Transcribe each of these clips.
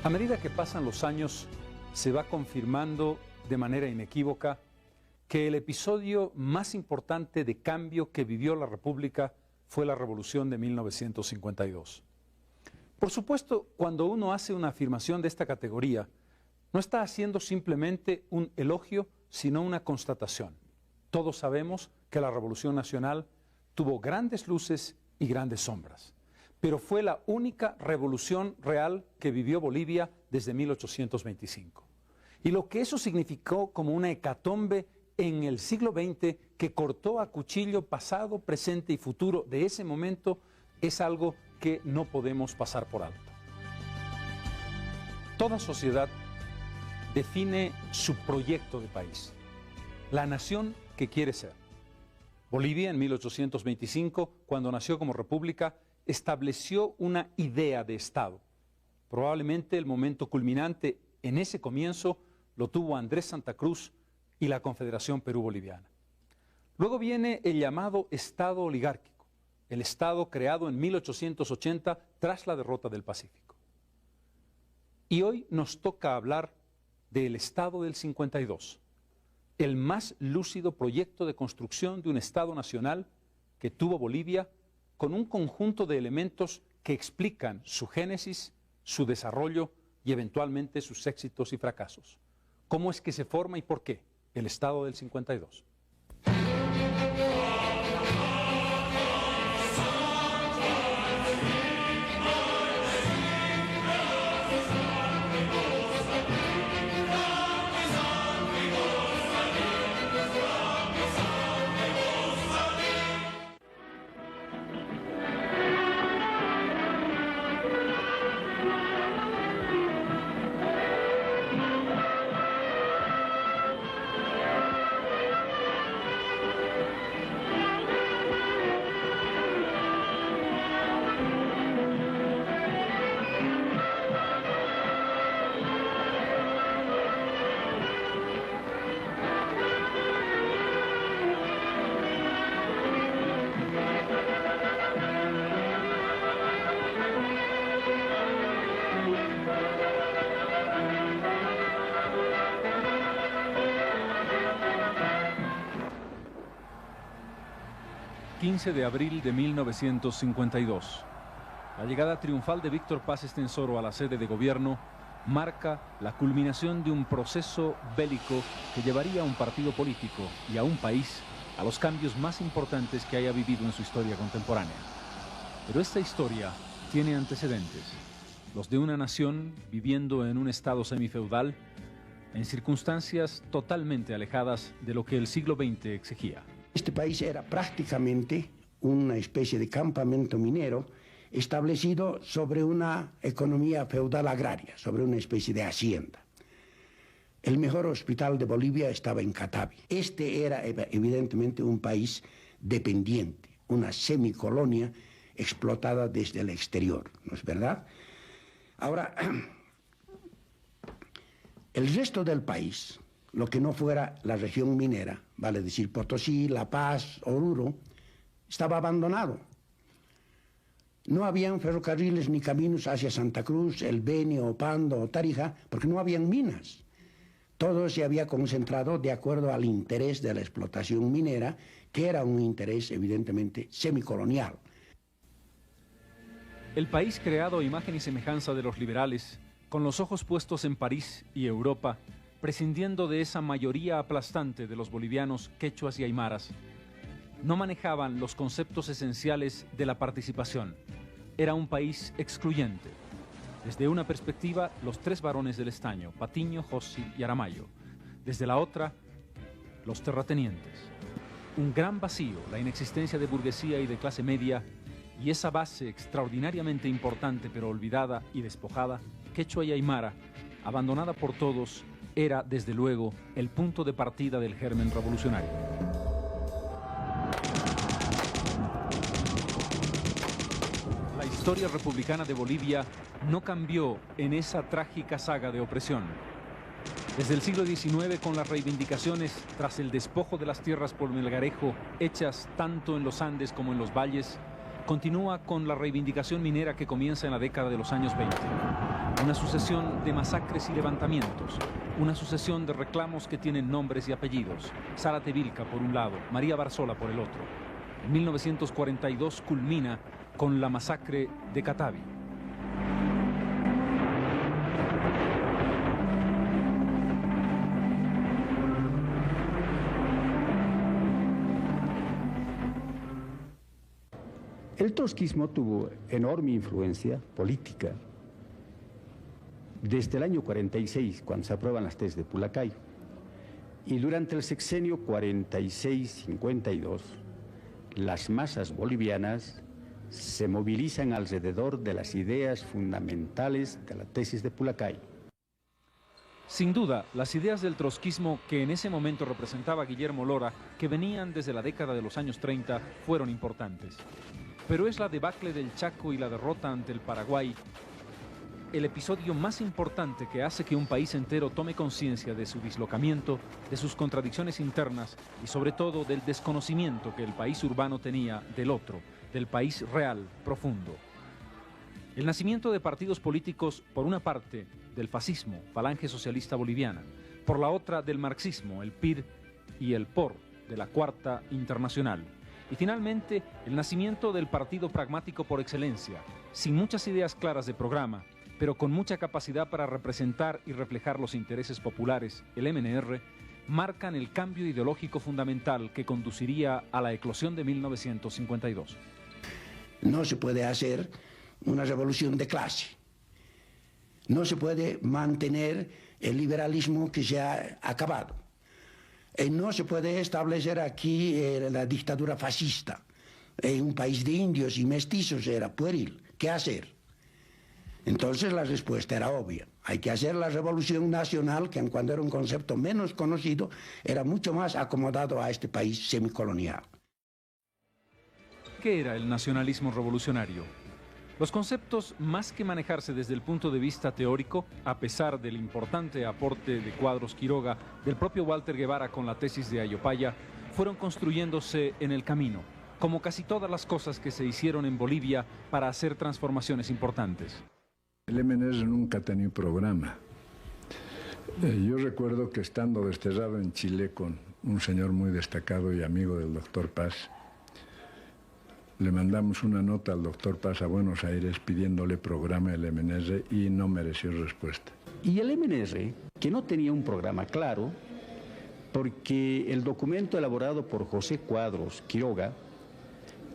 A medida que pasan los años, se va confirmando de manera inequívoca que el episodio más importante de cambio que vivió la República fue la Revolución de 1952. Por supuesto, cuando uno hace una afirmación de esta categoría, no está haciendo simplemente un elogio, sino una constatación. Todos sabemos que la Revolución Nacional tuvo grandes luces y grandes sombras, pero fue la única revolución real que vivió Bolivia desde 1825. Y lo que eso significó como una hecatombe en el siglo XX que cortó a cuchillo pasado, presente y futuro de ese momento es algo que no podemos pasar por alto. Toda sociedad define su proyecto de país, la nación que quiere ser. Bolivia en 1825, cuando nació como república, estableció una idea de Estado. Probablemente el momento culminante en ese comienzo lo tuvo Andrés Santa Cruz y la Confederación Perú-Boliviana. Luego viene el llamado Estado oligárquico, el Estado creado en 1880 tras la derrota del Pacífico. Y hoy nos toca hablar del Estado del 52, el más lúcido proyecto de construcción de un Estado nacional que tuvo Bolivia, con un conjunto de elementos que explican su génesis, su desarrollo y eventualmente sus éxitos y fracasos. ¿Cómo es que se forma y por qué el Estado del 52? 15 de abril de 1952. La llegada triunfal de Víctor Paz Estenssoro a la sede de gobierno marca la culminación de un proceso bélico que llevaría a un partido político y a un país a los cambios más importantes que haya vivido en su historia contemporánea. Pero esta historia tiene antecedentes, los de una nación viviendo en un estado semifeudal, en circunstancias totalmente alejadas de lo que el siglo XX exigía. Este país era prácticamente una especie de campamento minero establecido sobre una economía feudal agraria, sobre una especie de hacienda. El mejor hospital de Bolivia estaba en Catavi. Este era evidentemente un país dependiente, una semicolonia explotada desde el exterior, ¿no es verdad? Ahora, el resto del país, lo que no fuera la región minera, vale decir Potosí, La Paz, Oruro, estaba abandonado. No habían ferrocarriles ni caminos hacia Santa Cruz, El Beni, Opando o Tarija, porque no habían minas. Todo se había concentrado de acuerdo al interés de la explotación minera, que era un interés evidentemente semicolonial. El país creado a imagen y semejanza de los liberales, con los ojos puestos en París y Europa, prescindiendo de esa mayoría aplastante de los bolivianos quechuas y aymaras, no manejaban los conceptos esenciales de la participación. Era un país excluyente. Desde una perspectiva, los tres varones del estaño, Patiño, Jossi y Aramayo. Desde la otra, los terratenientes. Un gran vacío, la inexistencia de burguesía y de clase media, y esa base extraordinariamente importante pero olvidada y despojada, quechua y aymara, abandonada por todos, era, desde luego, el punto de partida del germen revolucionario. La historia republicana de Bolivia no cambió en esa trágica saga de opresión. Desde el siglo XIX, con las reivindicaciones tras el despojo de las tierras por Melgarejo, hechas tanto en los Andes como en los valles, continúa con la reivindicación minera que comienza en la década de los años 20. Una sucesión de masacres y levantamientos, una sucesión de reclamos que tienen nombres y apellidos. Zárate Vilca por un lado, María Barzola por el otro. En 1942 culmina con la masacre de Catavi. El trotskismo tuvo enorme influencia política desde el año 46, cuando se aprueban las tesis de Pulacayo, y durante el sexenio 46-52, las masas bolivianas se movilizan alrededor de las ideas fundamentales de la tesis de Pulacayo. Sin duda, las ideas del trotskismo que en ese momento representaba Guillermo Lora, que venían desde la década de los años 30, fueron importantes. Pero es la debacle del Chaco y la derrota ante el Paraguay el episodio más importante que hace que un país entero tome conciencia de su dislocamiento, de sus contradicciones internas y sobre todo del desconocimiento que el país urbano tenía del otro, del país real, profundo. El nacimiento de partidos políticos, por una parte, del fascismo, Falange Socialista Boliviana, por la otra, del marxismo, el PIR y el POR, de la Cuarta Internacional. Y finalmente, el nacimiento del partido pragmático por excelencia, sin muchas ideas claras de programa, pero con mucha capacidad para representar y reflejar los intereses populares, el MNR, marcan el cambio ideológico fundamental que conduciría a la eclosión de 1952. No se puede hacer una revolución de clase. No se puede mantener el liberalismo que se ha acabado. No se puede establecer aquí la dictadura fascista. En un país de indios y mestizos era pueril. ¿Qué hacer? Entonces la respuesta era obvia. Hay que hacer la revolución nacional, que cuando era un concepto menos conocido, era mucho más acomodado a este país semicolonial. ¿Qué era el nacionalismo revolucionario? Los conceptos, más que manejarse desde el punto de vista teórico, a pesar del importante aporte de Cuadros Quiroga, del propio Walter Guevara con la tesis de Ayopaya, fueron construyéndose en el camino, como casi todas las cosas que se hicieron en Bolivia para hacer transformaciones importantes. El MNR nunca ha tenido programa. Yo recuerdo que estando desterrado en Chile con un señor muy destacado y amigo del doctor Paz, le mandamos una nota al doctor Paz a Buenos Aires pidiéndole programa del MNR y no mereció respuesta. Y el MNR, que no tenía un programa claro, porque el documento elaborado por José Cuadros Quiroga,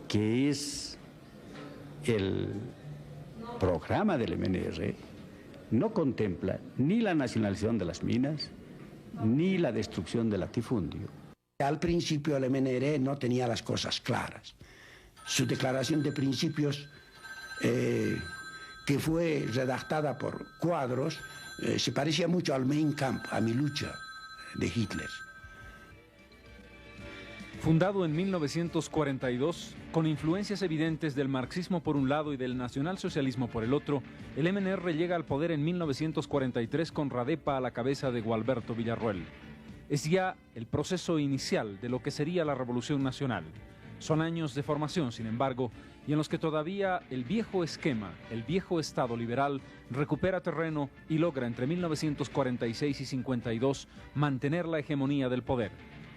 que es el programa del MNR, no contempla ni la nacionalización de las minas, ni la destrucción del latifundio. Al principio el MNR no tenía las cosas claras. Su declaración de principios, que fue redactada por Cuadros, se parecía mucho al Mein Kampf, a mi lucha de Hitler. Fundado en 1942, con influencias evidentes del marxismo por un lado y del nacionalsocialismo por el otro, el MNR llega al poder en 1943 con Radepa a la cabeza de Gualberto Villarroel. Es ya el proceso inicial de lo que sería la Revolución Nacional. Son años de formación, sin embargo, y en los que todavía el viejo esquema, el viejo Estado liberal, recupera terreno y logra entre 1946 y 52 mantener la hegemonía del poder.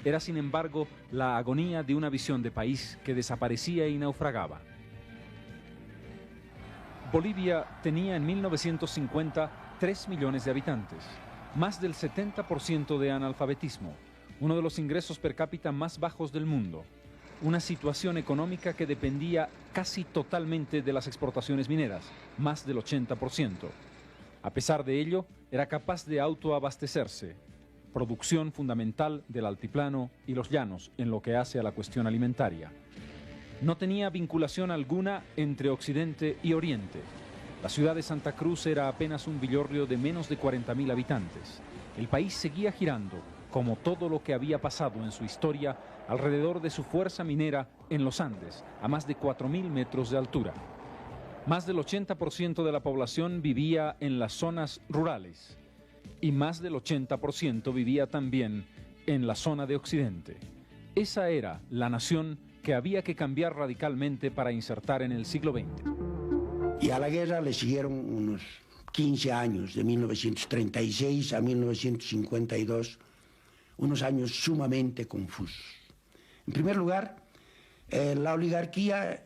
Era, sin embargo, la agonía de una visión de país que desaparecía y naufragaba. Bolivia tenía en 1950 3 millones de habitantes, más del 70% de analfabetismo, uno de los ingresos per cápita más bajos del mundo, una situación económica que dependía casi totalmente de las exportaciones mineras, más del 80%. A pesar de ello, era capaz de autoabastecerse, producción fundamental del altiplano y los llanos en lo que hace a la cuestión alimentaria. No tenía vinculación alguna entre Occidente y Oriente. La ciudad de Santa Cruz era apenas un villorrio de menos de 40.000 habitantes. El país seguía girando, como todo lo que había pasado en su historia, alrededor de su fuerza minera en los Andes, a más de 4.000 metros de altura. Más del 80% de la población vivía en las zonas rurales y más del 80% vivía también en la zona de Occidente. Esa era la nación que había que cambiar radicalmente para insertar en el siglo XX. Y a la guerra le siguieron unos 15 años, de 1936 a 1952, unos años sumamente confusos. En primer lugar, la oligarquía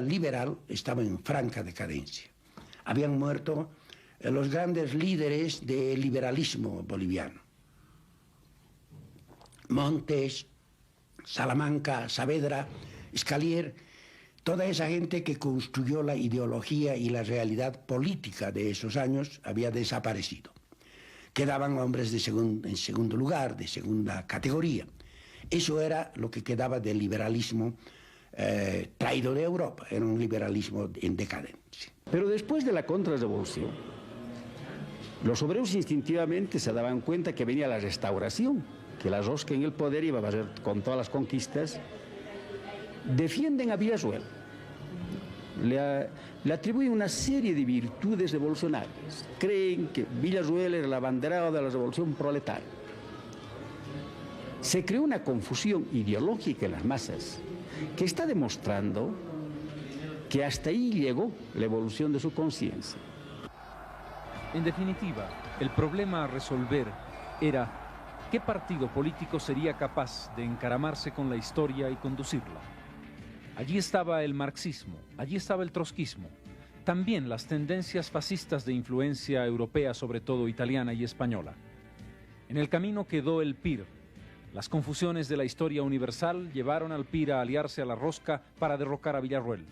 liberal estaba en franca decadencia. Habían muerto los grandes líderes del liberalismo boliviano: Montes, Salamanca, Saavedra, Escalier, toda esa gente que construyó la ideología y la realidad política de esos años había desaparecido. Quedaban hombres en segundo lugar, de segunda categoría. Eso era lo que quedaba del liberalismo traído de Europa, era un liberalismo en decadencia. Pero después de la contrarrevolución, los obreros instintivamente se daban cuenta que venía la restauración, que la rosca en el poder iba a pasar con todas las conquistas. Defienden a Villarroel, le atribuyen una serie de virtudes revolucionarias. Creen que Villarroel era el abanderado de la revolución proletaria. Se creó una confusión ideológica en las masas que está demostrando que hasta ahí llegó la evolución de su conciencia. En definitiva, el problema a resolver era qué partido político sería capaz de encaramarse con la historia y conducirla. Allí estaba el marxismo, allí estaba el trotskismo, también las tendencias fascistas de influencia europea, sobre todo italiana y española. En el camino quedó el PIR. Las confusiones de la historia universal llevaron al PIR a aliarse a la rosca para derrocar a Villarroel.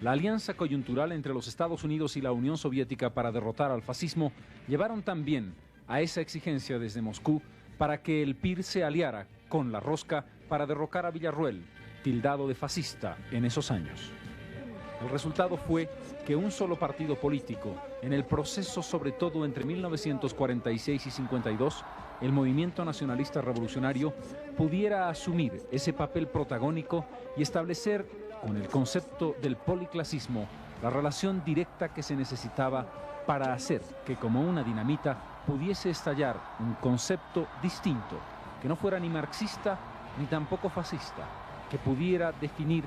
La alianza coyuntural entre los Estados Unidos y la Unión Soviética para derrotar al fascismo llevaron también a esa exigencia desde Moscú para que el PIR se aliara con la rosca para derrocar a Villarroel, tildado de fascista en esos años. El resultado fue que un solo partido político, en el proceso sobre todo entre 1946 y 52, el movimiento nacionalista revolucionario, pudiera asumir ese papel protagónico y establecer, con el concepto del policlasismo, la relación directa que se necesitaba para hacer que, como una dinamita, pudiese estallar un concepto distinto, que no fuera ni marxista ni tampoco fascista, que pudiera definir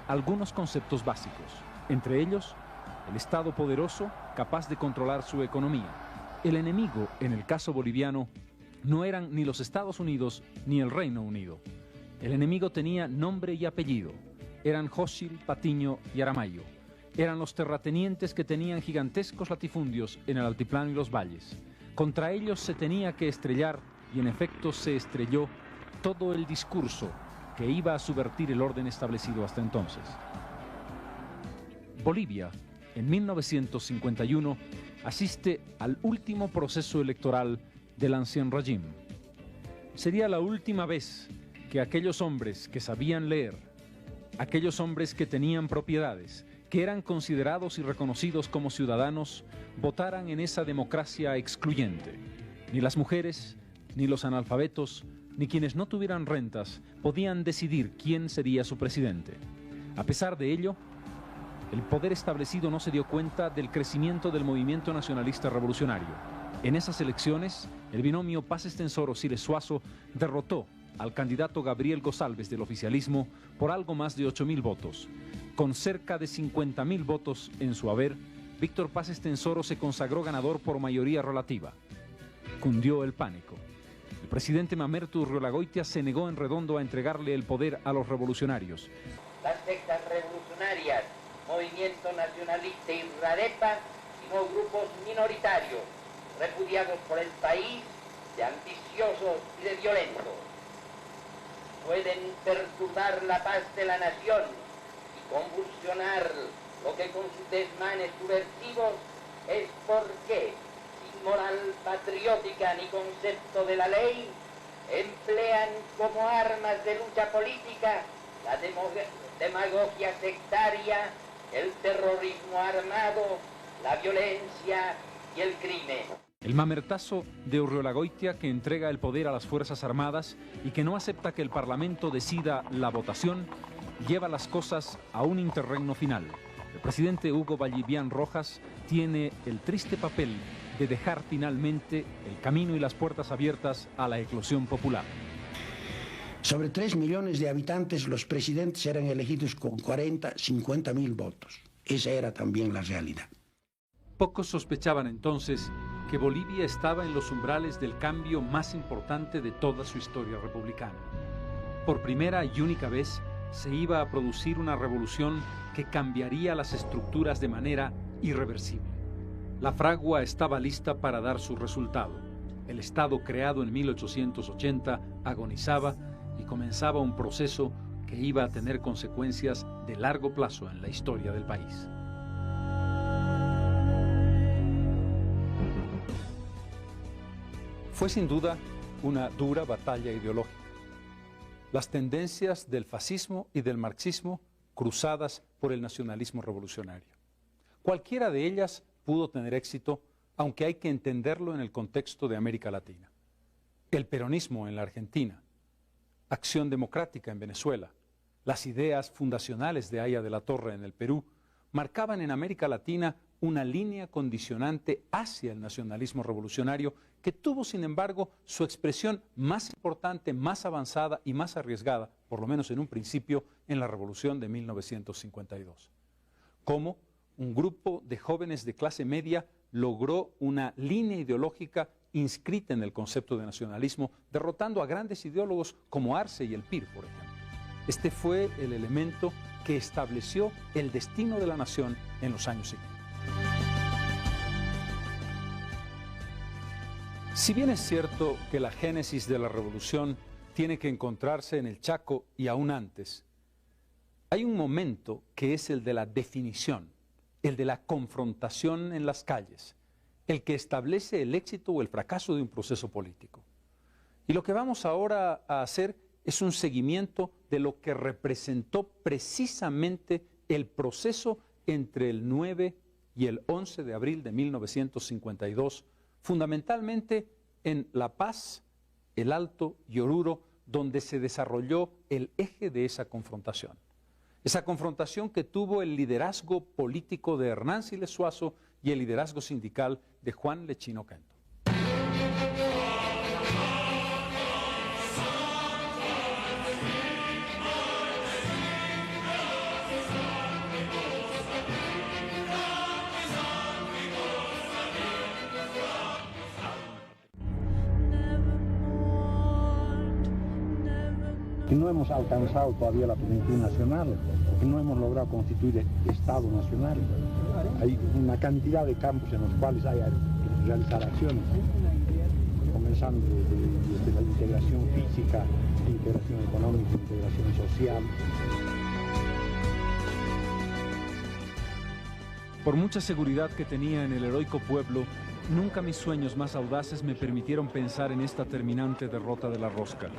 algunos conceptos básicos, entre ellos el Estado poderoso capaz de controlar su economía. El enemigo, en el caso boliviano, no eran ni los Estados Unidos ni el Reino Unido. El enemigo tenía nombre y apellido. Eran Jóchitl, Patiño y Aramayo. Eran los terratenientes que tenían gigantescos latifundios en el altiplano y los valles. Contra ellos se tenía que estrellar, y en efecto se estrelló, todo el discurso que iba a subvertir el orden establecido hasta entonces. Bolivia, en 1951, asiste al último proceso electoral del Ancien Régime. Sería la última vez que aquellos hombres que sabían leer, aquellos hombres que tenían propiedades, que eran considerados y reconocidos como ciudadanos, votaran en esa democracia excluyente. Ni las mujeres, ni los analfabetos, ni quienes no tuvieran rentas podían decidir quién sería su presidente. A pesar de ello, el poder establecido no se dio cuenta del crecimiento del movimiento nacionalista revolucionario. En esas elecciones, el binomio Paz Estenssoro-Siles Suazo derrotó al candidato Gabriel González del oficialismo por algo más de 8.000 votos. Con cerca de 50.000 votos en su haber, Víctor Paz Estenssoro se consagró ganador por mayoría relativa. Cundió el pánico. El presidente Mamerto Urreolagoitia se negó en redondo a entregarle el poder a los revolucionarios. Las sectas revolucionarias, Movimiento Nacionalista y Radepa, sino grupos minoritarios, repudiados por el país, de ambiciosos y de violentos. Pueden perturbar la paz de la nación y convulsionar lo que con sus desmanes subversivos es porque, sin moral patriótica ni concepto de la ley, emplean como armas de lucha política la demagogia sectaria, el terrorismo armado, la violencia y el crimen. El mamertazo de Urreolagoitia, que entrega el poder a las Fuerzas Armadas y que no acepta que el Parlamento decida la votación, lleva las cosas a un interregno final. El presidente Hugo Vallivian Rojas tiene el triste papel de dejar finalmente el camino y las puertas abiertas a la eclosión popular. Sobre 3 millones de habitantes, los presidentes eran elegidos con 40, 50.000 votos. Esa era también la realidad. Pocos sospechaban entonces que Bolivia estaba en los umbrales del cambio más importante de toda su historia republicana. Por primera y única vez se iba a producir una revolución que cambiaría las estructuras de manera irreversible. La fragua estaba lista para dar su resultado. El Estado creado en 1880 agonizaba y comenzaba un proceso que iba a tener consecuencias de largo plazo en la historia del país. Fue sin duda una dura batalla ideológica. Las tendencias del fascismo y del marxismo cruzadas por el nacionalismo revolucionario. Cualquiera de ellas pudo tener éxito, aunque hay que entenderlo en el contexto de América Latina. El peronismo en la Argentina, Acción Democrática en Venezuela, las ideas fundacionales de Haya de la Torre en el Perú, marcaban en América Latina una línea condicionante hacia el nacionalismo revolucionario que tuvo, sin embargo, su expresión más importante, más avanzada y más arriesgada, por lo menos en un principio, en la Revolución de 1952. Cómo un grupo de jóvenes de clase media logró una línea ideológica inscrita en el concepto de nacionalismo, derrotando a grandes ideólogos como Arce y el PIR, por ejemplo. Este fue el elemento que estableció el destino de la nación en los años siguientes. Si bien es cierto que la génesis de la revolución tiene que encontrarse en el Chaco y aún antes, hay un momento que es el de la definición, el de la confrontación en las calles, el que establece el éxito o el fracaso de un proceso político. Y lo que vamos ahora a hacer es un seguimiento de lo que representó precisamente el proceso entre el 9 y el 11 de abril de 1952, fundamentalmente en La Paz, El Alto y Oruro, donde se desarrolló el eje de esa confrontación. Esa confrontación que tuvo el liderazgo político de Hernán Siles Suazo y el liderazgo sindical de Juan Lechino Quento. Que no hemos alcanzado todavía la plenitud nacional, que no hemos logrado constituir Estado nacional. Hay una cantidad de campos en los cuales hay que realizar acciones, comenzando desde la integración física, integración económica, integración social. Por mucha seguridad que tenía en el heroico pueblo, nunca mis sueños más audaces me permitieron pensar en esta terminante derrota de la rosca.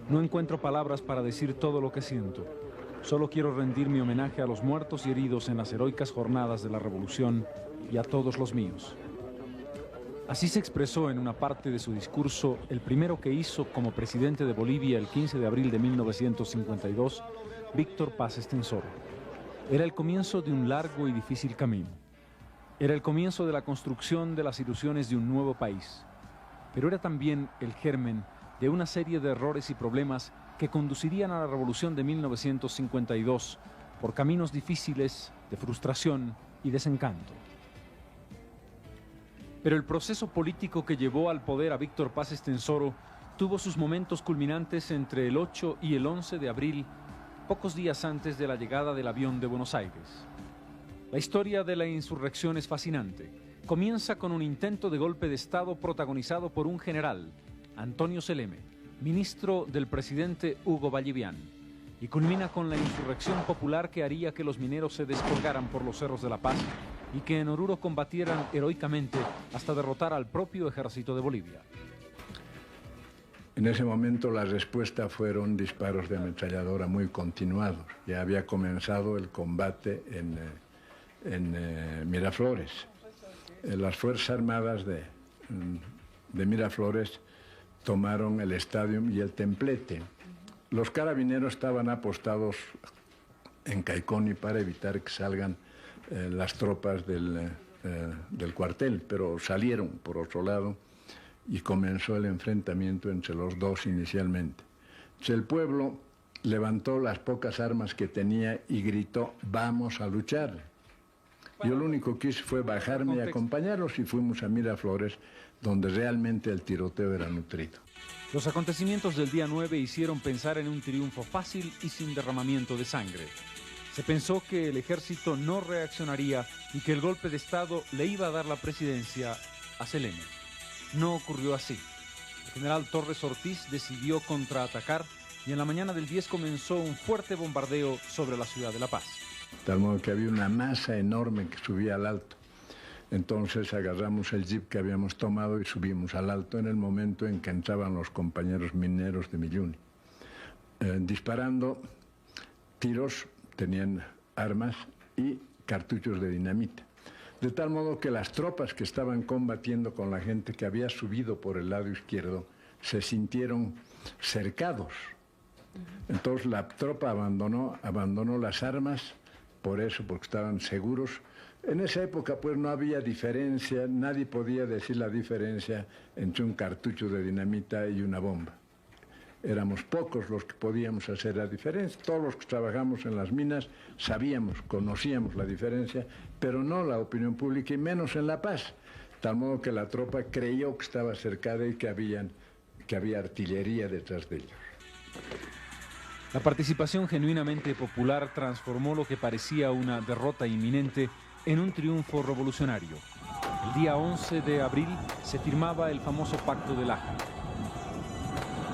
No encuentro palabras para decir todo lo que siento. Solo quiero rendir mi homenaje a los muertos y heridos en las heroicas jornadas de la Revolución y a todos los míos. Así se expresó en una parte de su discurso, el primero que hizo como presidente de Bolivia el 15 de abril de 1952, Víctor Paz Estenssoro. Era el comienzo de un largo y difícil camino. Era el comienzo de la construcción de las ilusiones de un nuevo país. Pero era también el germen de una serie de errores y problemas que conducirían a la Revolución de 1952 por caminos difíciles de frustración y desencanto. Pero el proceso político que llevó al poder a Víctor Paz Estenssoro tuvo sus momentos culminantes entre el 8 y el 11 de abril, pocos días antes de la llegada del avión de Buenos Aires. La historia de la insurrección es fascinante. Comienza con un intento de golpe de Estado protagonizado por un general, Antonio Seleme, ministro del presidente Hugo Vallivian, y culmina con la insurrección popular que haría que los mineros se descolgaran por los cerros de La Paz y que en Oruro combatieran heroicamente hasta derrotar al propio ejército de Bolivia. En ese momento la respuesta fueron disparos de ametralladora muy continuados. Ya había comenzado el combate en Miraflores. Las Fuerzas Armadas de Miraflores tomaron el estadio y el templete. Los carabineros estaban apostados en Caiconi para evitar que salgan las tropas del cuartel, pero salieron por otro lado y comenzó el enfrentamiento entre los dos inicialmente. Entonces el pueblo levantó las pocas armas que tenía y gritó: vamos a luchar. Yo lo único que hice fue bajarme y acompañarlos y fuimos a Miraflores, donde realmente el tiroteo era nutrido. Los acontecimientos del día 9 hicieron pensar en un triunfo fácil y sin derramamiento de sangre. Se pensó que el ejército no reaccionaría y que el golpe de Estado le iba a dar la presidencia a Selene. No ocurrió así. El general Torres Ortiz decidió contraatacar y en la mañana del 10 comenzó un fuerte bombardeo sobre la ciudad de La Paz. De tal modo que había una masa enorme que subía al alto. Entonces agarramos el jeep que habíamos tomado y subimos al alto en el momento en que entraban los compañeros mineros de Milluni. Disparando tiros, tenían armas y cartuchos de dinamita. De tal modo que las tropas que estaban combatiendo con la gente que había subido por el lado izquierdo se sintieron cercados. Entonces la tropa abandonó las armas por eso, porque estaban seguros. En esa época pues no había diferencia, nadie podía decir la diferencia entre un cartucho de dinamita y una bomba. Éramos pocos los que podíamos hacer la diferencia. Todos los que trabajamos en las minas sabíamos, conocíamos la diferencia, pero no la opinión pública y menos en La Paz. De tal modo que la tropa creyó que estaba cercada y que había artillería detrás de ellos. La participación genuinamente popular transformó lo que parecía una derrota inminente en un triunfo revolucionario. El día 11 de abril se firmaba el famoso Pacto de Laja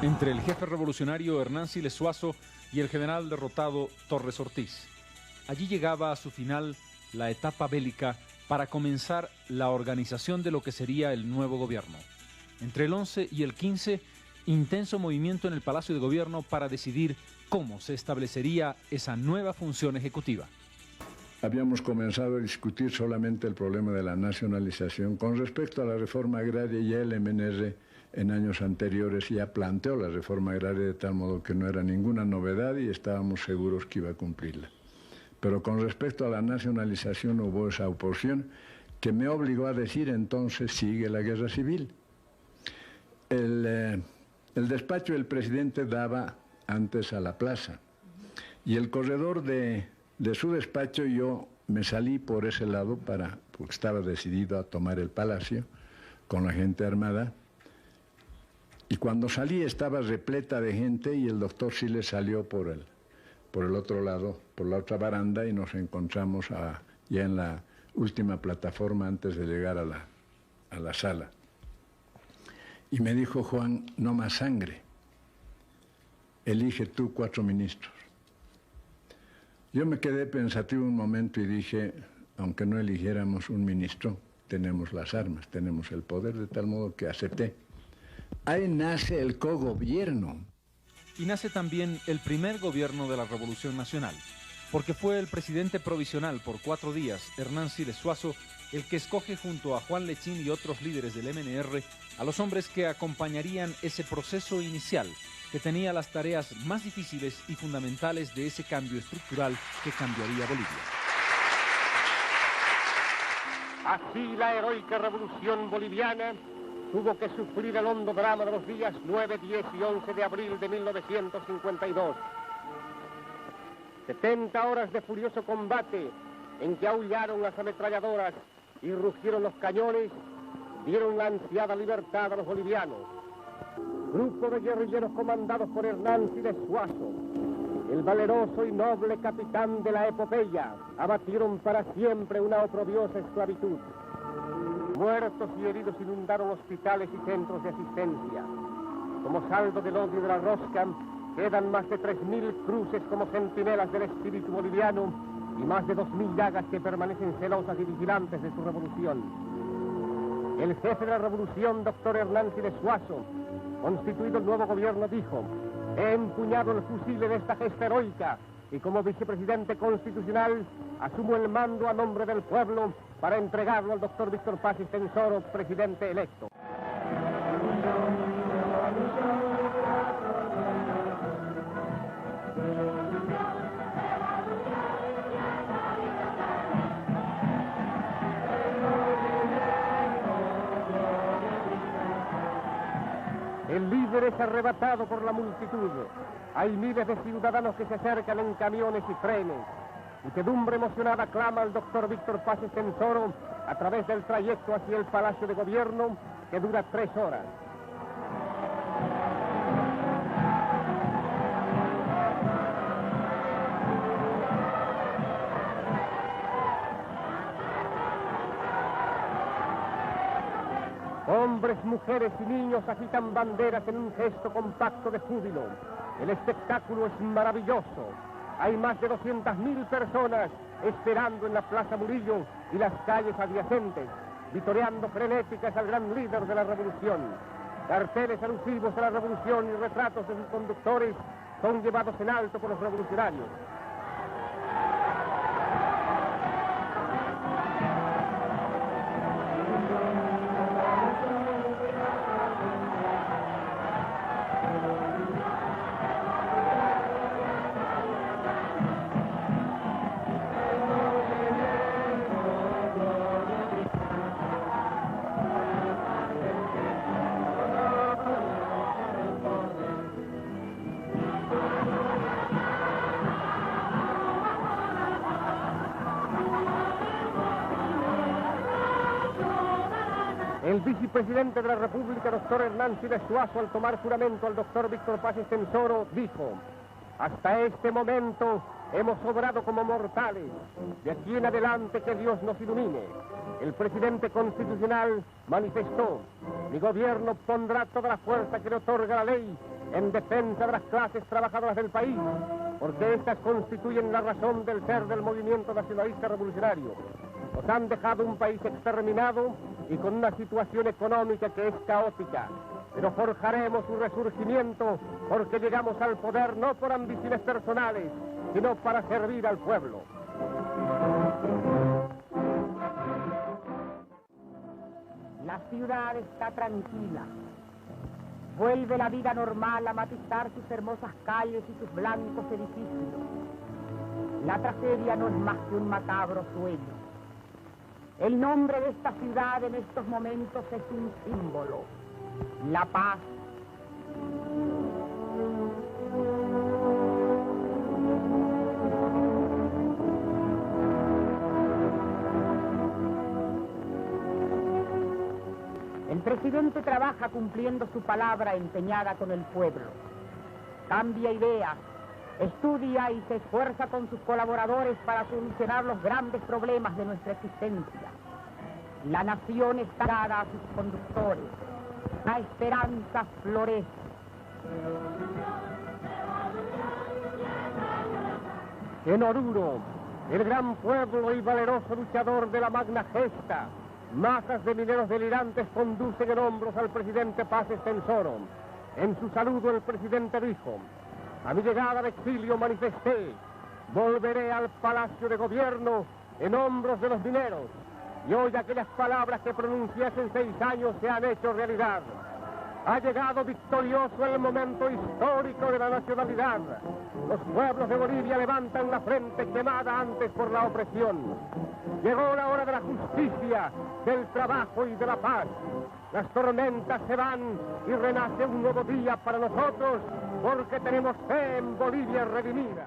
entre el jefe revolucionario Hernán Siles Zuazo y el general derrotado Torres Ortiz. Allí llegaba a su final la etapa bélica para comenzar la organización de lo que sería el nuevo gobierno. Entre el 11 y el 15, intenso movimiento en el Palacio de Gobierno para decidir cómo se establecería esa nueva función ejecutiva. Habíamos comenzado a discutir solamente el problema de la nacionalización. Con respecto a la reforma agraria, ya el MNR en años anteriores ya planteó la reforma agraria de tal modo que no era ninguna novedad y estábamos seguros que iba a cumplirla. Pero con respecto a la nacionalización hubo esa oposición que me obligó a decir entonces sigue la guerra civil. El despacho del presidente daba antes a la plaza y el corredor de su despacho yo me salí por ese lado porque estaba decidido a tomar el palacio con la gente armada. Y cuando salí estaba repleta de gente y el doctor Siles salió por el otro lado, por la otra baranda y nos encontramos ya en la última plataforma antes de llegar a la sala. Y me dijo Juan, no más sangre, elige tú 4 ministros. Yo me quedé pensativo un momento y dije, aunque no eligiéramos un ministro, tenemos las armas, tenemos el poder, de tal modo que acepté. Ahí nace el cogobierno. Y nace también el primer gobierno de la Revolución Nacional, porque fue el presidente provisional por 4 días, Hernán Siles Zuazo, el que escoge junto a Juan Lechín y otros líderes del MNR a los hombres que acompañarían ese proceso inicial que tenía las tareas más difíciles y fundamentales de ese cambio estructural que cambiaría Bolivia. Así la heroica revolución boliviana tuvo que sufrir el hondo drama de los días 9, 10 y 11 de abril de 1952. 70 horas de furioso combate en que aullaron las ametralladoras y rugieron los cañones, dieron la ansiada libertad a los bolivianos. Grupo de guerrilleros comandados por Hernán Siles Zuazo, el valeroso y noble capitán de la epopeya, abatieron para siempre una oprobiosa esclavitud. Muertos y heridos inundaron hospitales y centros de asistencia. Como saldo del odio de la rosca, quedan más de 3.000 cruces como centinelas del espíritu boliviano y más de 2.000 llagas que permanecen celosas y vigilantes de su revolución. El jefe de la revolución, doctor Hernán Siles Zuazo, constituido el nuevo gobierno, dijo: he empuñado el fusil en esta gesta heroica y como vicepresidente constitucional asumo el mando a nombre del pueblo para entregarlo al doctor Víctor Paz Estenssoro, presidente electo. El líder es arrebatado por la multitud. Hay miles de ciudadanos que se acercan en camiones y trenes. Muchedumbre emocionada clama al doctor Víctor Paz Estenssoro a través del trayecto hacia el Palacio de Gobierno, que dura 3 horas. Hombres, mujeres y niños agitan banderas en un gesto compacto de júbilo. El espectáculo es maravilloso. Hay más de 200.000 personas esperando en la Plaza Murillo y las calles adyacentes, vitoreando frenéticas al gran líder de la revolución. Carteles alusivos a la revolución y retratos de sus conductores son llevados en alto por los revolucionarios. El vicepresidente de la República, doctor Hernán Siles Suazo, al tomar juramento al doctor Víctor Paz Estenssoro, dijo: hasta este momento hemos obrado como mortales. De aquí en adelante que Dios nos ilumine. El presidente constitucional manifestó: mi gobierno pondrá toda la fuerza que le otorga la ley en defensa de las clases trabajadoras del país, porque estas constituyen la razón del ser del movimiento nacionalista revolucionario. Nos han dejado un país exterminado y con una situación económica que es caótica, pero forjaremos su resurgimiento porque llegamos al poder no por ambiciones personales, sino para servir al pueblo. La ciudad está tranquila. Vuelve la vida normal a matizar sus hermosas calles y sus blancos edificios. La tragedia no es más que un macabro sueño. El nombre de esta ciudad en estos momentos es un símbolo: la paz. El presidente trabaja cumpliendo su palabra empeñada con el pueblo. Cambia ideas, estudia y se esfuerza con sus colaboradores para solucionar los grandes problemas de nuestra existencia. La nación está dada a sus conductores. La esperanza florece. En Oruro, el gran pueblo y valeroso luchador de la Magna Gesta, masas de mineros delirantes conducen en hombros al presidente Paz Estenssoro. En su saludo el presidente dijo: a mi llegada de exilio manifesté: volveré al Palacio de Gobierno en hombros de los mineros. Y hoy aquellas palabras que pronuncié hace 6 años se han hecho realidad. Ha llegado victorioso el momento histórico de la nacionalidad. Los pueblos de Bolivia levantan la frente quemada antes por la opresión. Llegó la hora de la justicia, del trabajo y de la paz. Las tormentas se van y renace un nuevo día para nosotros, porque tenemos fe en Bolivia redimida.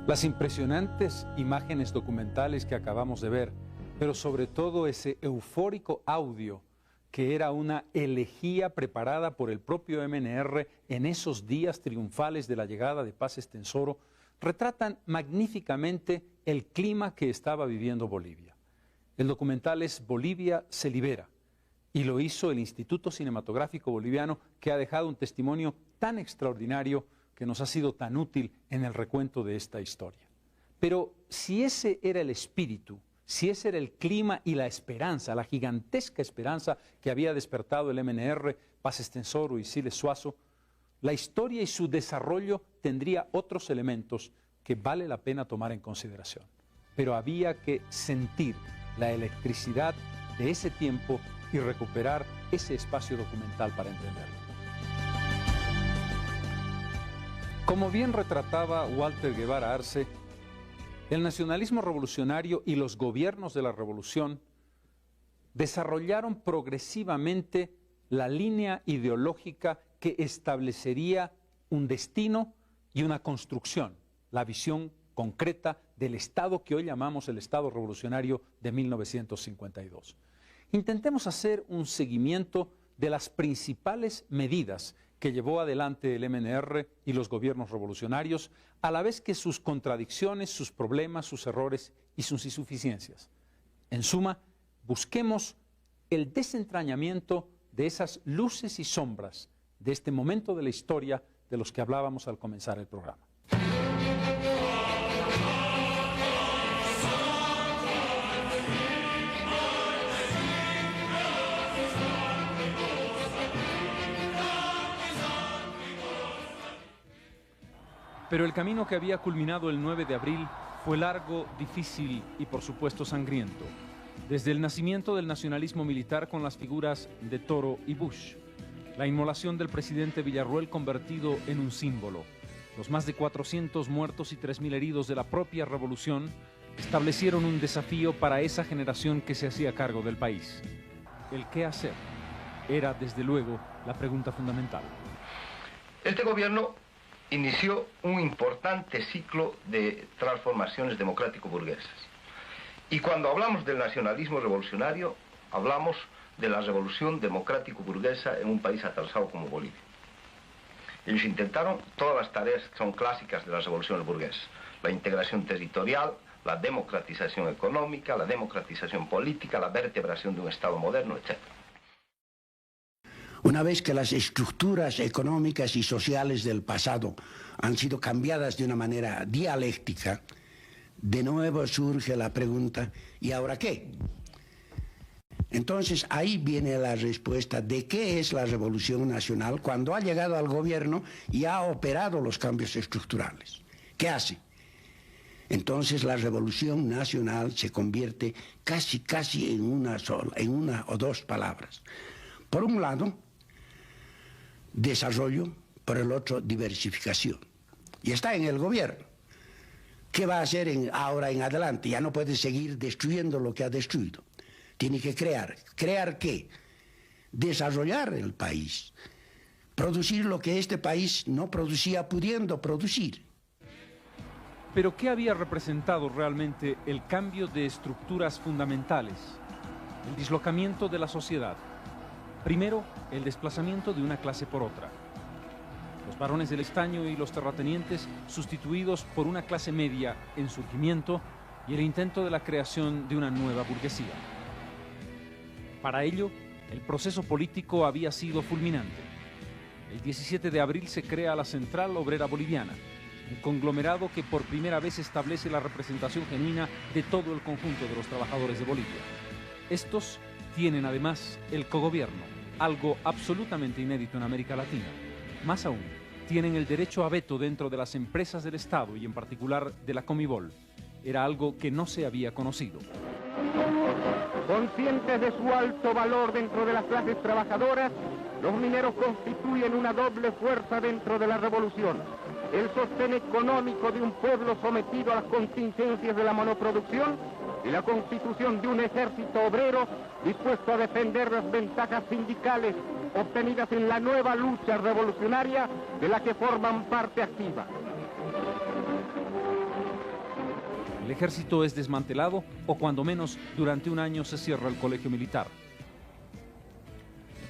Las impresionantes imágenes documentales que acabamos de ver, pero sobre todo ese eufórico audio que era una elegía preparada por el propio MNR en esos días triunfales de la llegada de Paz Estenssoro, retratan magníficamente el clima que estaba viviendo Bolivia. El documental es Bolivia se libera, y lo hizo el Instituto Cinematográfico Boliviano, que ha dejado un testimonio tan extraordinario que nos ha sido tan útil en el recuento de esta historia. Pero si ese era el espíritu, si ese era el clima y la esperanza, la gigantesca esperanza que había despertado el MNR, Paz Estenssoro y Siles Suazo, la historia y su desarrollo tendría otros elementos que vale la pena tomar en consideración. Pero había que sentir la electricidad de ese tiempo y recuperar ese espacio documental para entenderlo. Como bien retrataba Walter Guevara Arce, El nacionalismo revolucionario y los gobiernos de la revolución desarrollaron progresivamente la línea ideológica que establecería un destino y una construcción, la visión concreta del Estado que hoy llamamos el Estado revolucionario de 1952. Intentemos hacer un seguimiento de las principales medidas que llevó adelante el MNR y los gobiernos revolucionarios, a la vez que sus contradicciones, sus problemas, sus errores y sus insuficiencias. En suma, busquemos el desentrañamiento de esas luces y sombras de este momento de la historia de los que hablábamos al comenzar el programa. Pero el camino que había culminado el 9 de abril fue largo, difícil y por supuesto sangriento. Desde el nacimiento del nacionalismo militar con las figuras de Toro y Bush, la inmolación del presidente Villarroel convertido en un símbolo, los más de 400 muertos y 3.000 heridos de la propia revolución establecieron un desafío para esa generación que se hacía cargo del país. El qué hacer era, desde luego, la pregunta fundamental. Este gobierno inició un importante ciclo de transformaciones democrático-burguesas. Y cuando hablamos del nacionalismo revolucionario, hablamos de la revolución democrático-burguesa en un país atrasado como Bolivia. Ellos intentaron todas las tareas que son clásicas de las revoluciones burguesas: la integración territorial, la democratización económica, la democratización política, la vertebración de un Estado moderno, etc. Una vez que las estructuras económicas y sociales del pasado han sido cambiadas de una manera dialéctica, de nuevo surge la pregunta, ¿y ahora qué? Entonces ahí viene la respuesta de qué es la Revolución Nacional cuando ha llegado al gobierno y ha operado los cambios estructurales. ¿Qué hace? Entonces la Revolución Nacional se convierte casi en una o dos palabras. Por un lado, desarrollo, por el otro, diversificación. Y está en el gobierno. ¿Qué va a hacer ahora en adelante? Ya no puede seguir destruyendo lo que ha destruido. Tiene que crear. ¿Crear qué? Desarrollar el país. Producir lo que este país no producía pudiendo producir. Pero ¿qué había representado realmente el cambio de estructuras fundamentales? El dislocamiento de la sociedad. Primero, el desplazamiento de una clase por otra. Los varones del estaño y los terratenientes sustituidos por una clase media en surgimiento y el intento de la creación de una nueva burguesía. Para ello, el proceso político había sido fulminante. El 17 de abril se crea la Central Obrera Boliviana, un conglomerado que por primera vez establece la representación genuina de todo el conjunto de los trabajadores de Bolivia. Estos tienen además el cogobierno, algo absolutamente inédito en América Latina. Más aún, tienen el derecho a veto dentro de las empresas del Estado y en particular de la Comibol. Era algo que no se había conocido. Conscientes de su alto valor dentro de las clases trabajadoras, los mineros constituyen una doble fuerza dentro de la revolución. El sostén económico de un pueblo sometido a las contingencias de la monoproducción y la constitución de un ejército obrero dispuesto a defender las ventajas sindicales obtenidas en la nueva lucha revolucionaria de la que forman parte activa. El ejército es desmantelado o cuando menos durante un año se cierra el colegio militar.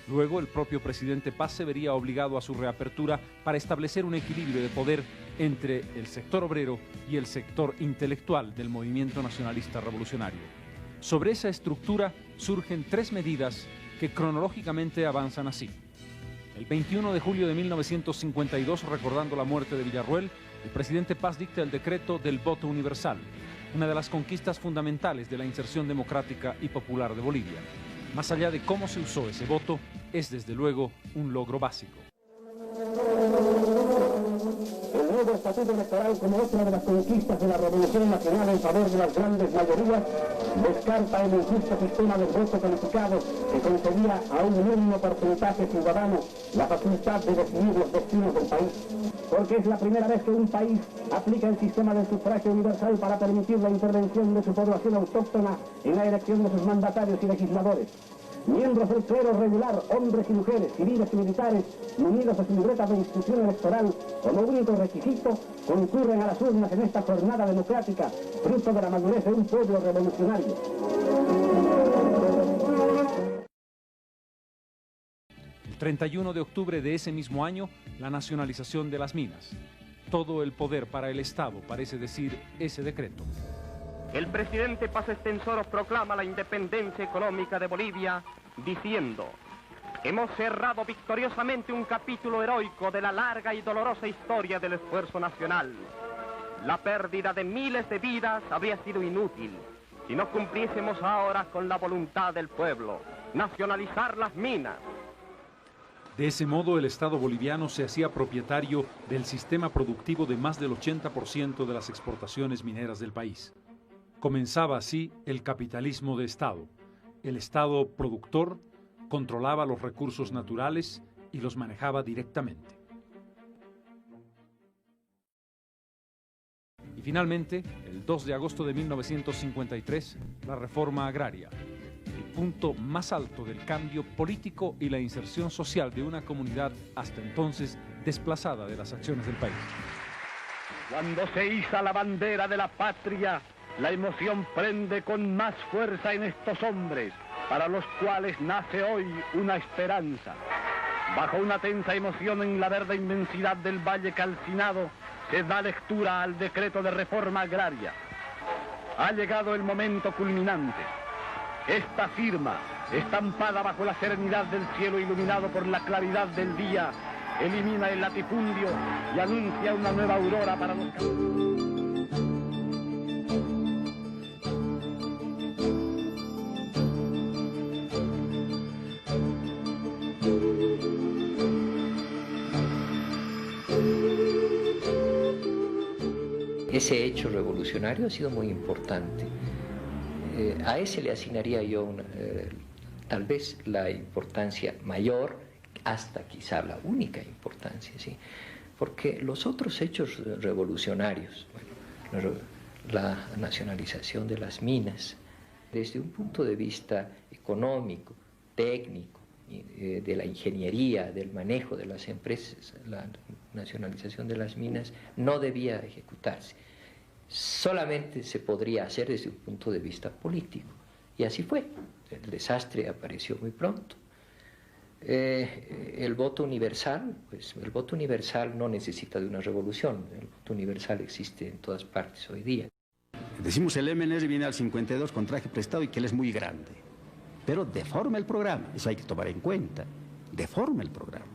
Luego el propio presidente Paz se vería obligado a su reapertura para establecer un equilibrio de poder entre el sector obrero y el sector intelectual del movimiento nacionalista revolucionario. Sobre esa estructura surgen tres medidas que cronológicamente avanzan así. El 21 de julio de 1952, recordando la muerte de Villarroel, el presidente Paz dicta el decreto del voto universal, una de las conquistas fundamentales de la inserción democrática y popular de Bolivia. Más allá de cómo se usó ese voto, es desde luego un logro básico. El nuevo estatuto estatuto electoral como otra de las conquistas de la Revolución Nacional en favor de las grandes mayorías, descarta el injusto sistema del voto calificado que concedía a un mínimo porcentaje ciudadano la facultad de decidir los destinos del país. Porque es la primera vez que un país aplica el sistema del sufragio universal para permitir la intervención de su población autóctona en la elección de sus mandatarios y legisladores. Miembros del clero regular, hombres y mujeres, civiles y militares, munidos de su libreta de inscripción electoral, como único requisito, concurren a las urnas en esta jornada democrática, fruto de la madurez de un pueblo revolucionario. El 31 de octubre de ese mismo año, la nacionalización de las minas. Todo el poder para el Estado, parece decir ese decreto. El presidente Paz Estenssoro proclama la independencia económica de Bolivia diciendo: hemos cerrado victoriosamente un capítulo heroico de la larga y dolorosa historia del esfuerzo nacional. La pérdida de miles de vidas habría sido inútil si no cumpliésemos ahora con la voluntad del pueblo, nacionalizar las minas. De ese modo, el Estado boliviano se hacía propietario del sistema productivo de más del 80% de las exportaciones mineras del país. Comenzaba así el capitalismo de Estado. El Estado productor controlaba los recursos naturales y los manejaba directamente. Y finalmente, el 2 de agosto de 1953, la reforma agraria, el punto más alto del cambio político y la inserción social de una comunidad hasta entonces desplazada de las acciones del país. Cuando se iza la bandera de la patria, la emoción prende con más fuerza en estos hombres, para los cuales nace hoy una esperanza. Bajo una tensa emoción en la verde inmensidad del valle calcinado, se da lectura al decreto de reforma agraria. Ha llegado el momento culminante. Esta firma, estampada bajo la serenidad del cielo iluminado por la claridad del día, elimina el latifundio y anuncia una nueva aurora para los campesinos. Ese hecho revolucionario ha sido muy importante. A ese le asignaría yo tal vez la importancia mayor, hasta quizá la única importancia, ¿sí? Porque los otros hechos revolucionarios, bueno, la nacionalización de las minas, desde un punto de vista económico, técnico, de la ingeniería, del manejo de las empresas, la nacionalización de las minas no debía ejecutarse. Solamente se podría hacer desde un punto de vista político. Y así fue. El desastre apareció muy pronto. El voto universal, pues el voto universal no necesita de una revolución. El voto universal existe en todas partes hoy día. Decimos el MNR viene al 52 con traje prestado y que él es muy grande. Pero deforma el programa, eso hay que tomar en cuenta. Deforma el programa.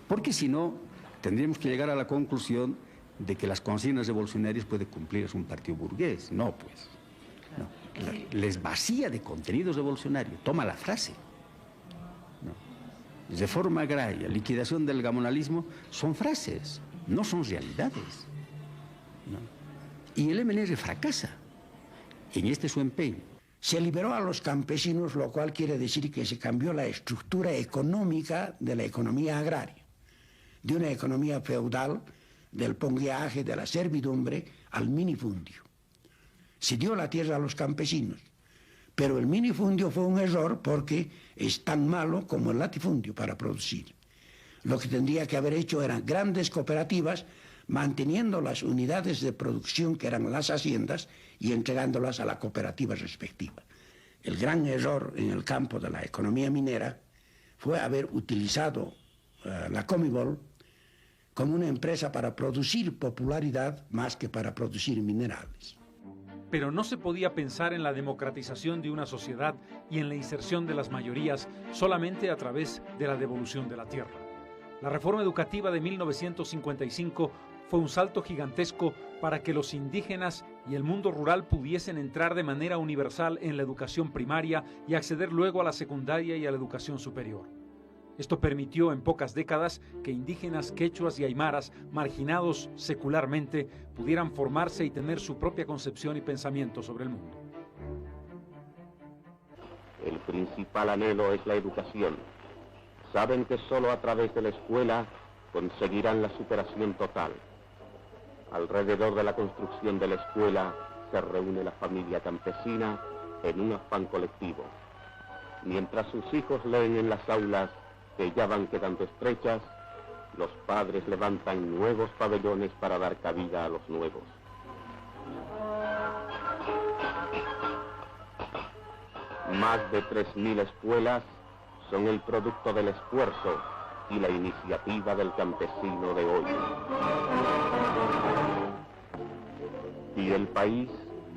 Porque si no, tendríamos que llegar a la conclusión de que las consignas revolucionarias puede cumplir un partido burgués. No, pues. No. Les vacía de contenido revolucionario. Toma la frase. No. Reforma agraria, liquidación del gamonalismo, son frases, no son realidades. No. Y el MNR fracasa en este su empeño. Se liberó a los campesinos, lo cual quiere decir que se cambió la estructura económica de la economía agraria, de una economía feudal, del pongueaje, de la servidumbre, al minifundio. Se dio la tierra a los campesinos, pero el minifundio fue un error porque es tan malo como el latifundio para producir. Lo que tendría que haber hecho eran grandes cooperativas, manteniendo las unidades de producción que eran las haciendas y entregándolas a la cooperativa respectiva. El gran error en el campo de la economía minera fue haber utilizado la Comibol como una empresa para producir popularidad más que para producir minerales. Pero no se podía pensar en la democratización de una sociedad y en la inserción de las mayorías solamente a través de la devolución de la tierra. La reforma educativa de 1955 fue un salto gigantesco para que los indígenas y el mundo rural pudiesen entrar de manera universal en la educación primaria y acceder luego a la secundaria y a la educación superior. Esto permitió en pocas décadas que indígenas, quechuas y aymaras, marginados secularmente, pudieran formarse y tener su propia concepción y pensamiento sobre el mundo. El principal anhelo es la educación. Saben que solo a través de la escuela conseguirán la superación total. Alrededor de la construcción de la escuela se reúne la familia campesina en un afán colectivo. Mientras sus hijos leen en las aulas que ya van quedando estrechas, los padres levantan nuevos pabellones para dar cabida a los nuevos. Más de 3.000 escuelas son el producto del esfuerzo y la iniciativa del campesino de hoy. Y el país